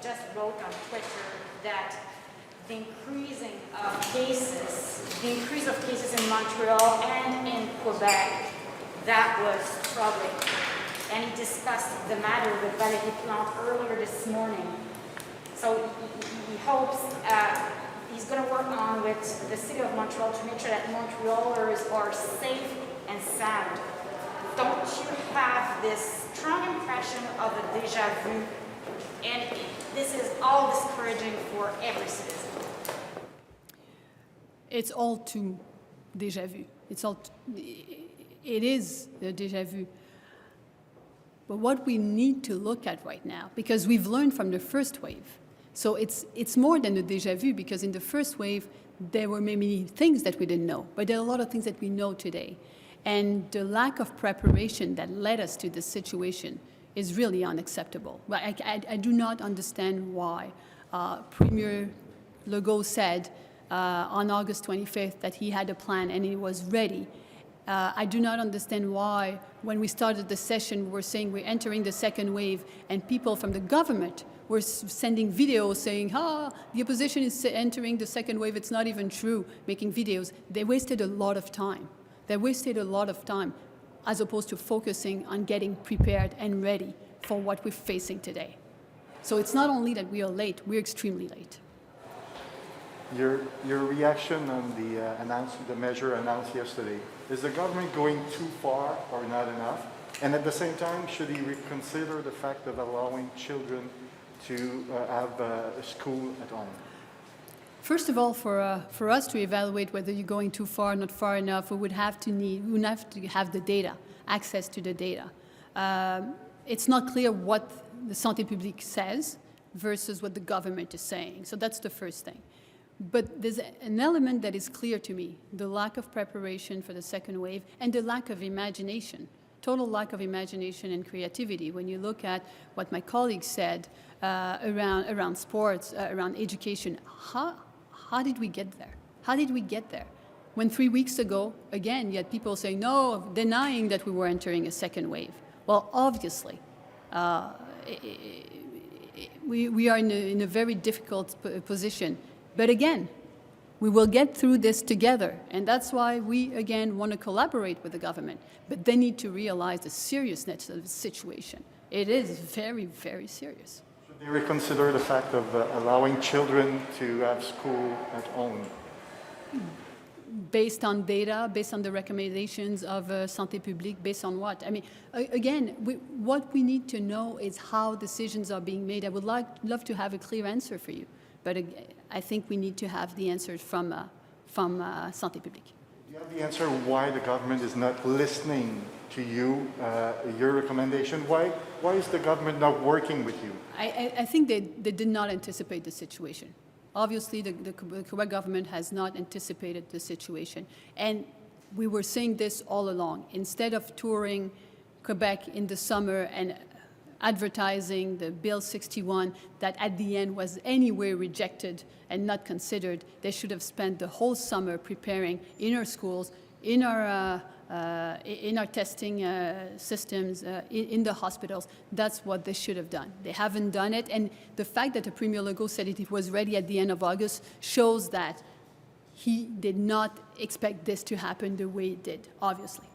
just wrote on Twitter that the increase of cases in Montreal and in Quebec, that was troubling. And he discussed the matter with Valérie Plante earlier this morning. So he hopes he's going to work on with the city of Montreal to make sure that Montrealers are safe and sound. Don't you have this strong impression of a déjà vu? And this is all discouraging for every citizen. It's all too déjà vu. It is a déjà vu. But what we need to look at right now, because we've learned from the first wave, so it's more than a déjà vu, because in the first wave, there were many things that we didn't know, but there are a lot of things that we know today. And the lack of preparation that led us to this situation is really unacceptable. I do not understand why Premier Legault said on August 25th that he had a plan and he was ready. I do not understand why, when we started the session, we were saying we're entering the second wave, and people from the government were sending videos saying, the opposition is entering the second wave, it's not even true, making videos. They wasted a lot of time. They wasted a lot of time as opposed to focusing on getting prepared and ready for what we're facing today. So it's not only that we are late, we're extremely late. Your reaction on the measure announced yesterday, is the government going too far or not enough? And at the same time, should he reconsider the fact of allowing children to have a school at home? First of all, for us to evaluate whether you're going too far, not far enough, we would have to have the data, access to the data. It's not clear what the Santé Publique says versus what the government is saying. So that's the first thing. But there's an element that is clear to me, the lack of preparation for the second wave and the lack of imagination, total lack of imagination and creativity. When you look at what my colleagues said around sports, around education, how did we get there? How did we get there? When 3 weeks ago, again, you had people saying, no, denying that we were entering a second wave. Well, obviously, we are in a very difficult position. But again, we will get through this together, and that's why we, again, want to collaborate with the government. But they need to realize the seriousness of the situation. It is very, very serious. Should they reconsider the fact of allowing children to have school at home? Based on data, based on the recommendations of Santé Publique, based on what? I mean, again, what we need to know is how decisions are being made. I would love to have a clear answer for you. But I think we need to have the answers from Santé Publique. Do you have the answer why the government is not listening to you, your recommendation? Why is the government not working with you? I think they did not anticipate the situation. Obviously, the Quebec government has not anticipated the situation. And we were saying this all along. Instead of touring Quebec in the summer and advertising the Bill 61 that at the end was anyway rejected and not considered, they should have spent the whole summer preparing in our schools, in our testing systems, in the hospitals. That's what they should have done. They haven't done it, and the fact that the Premier Legault said it was ready at the end of August shows that he did not expect this to happen the way it did, obviously.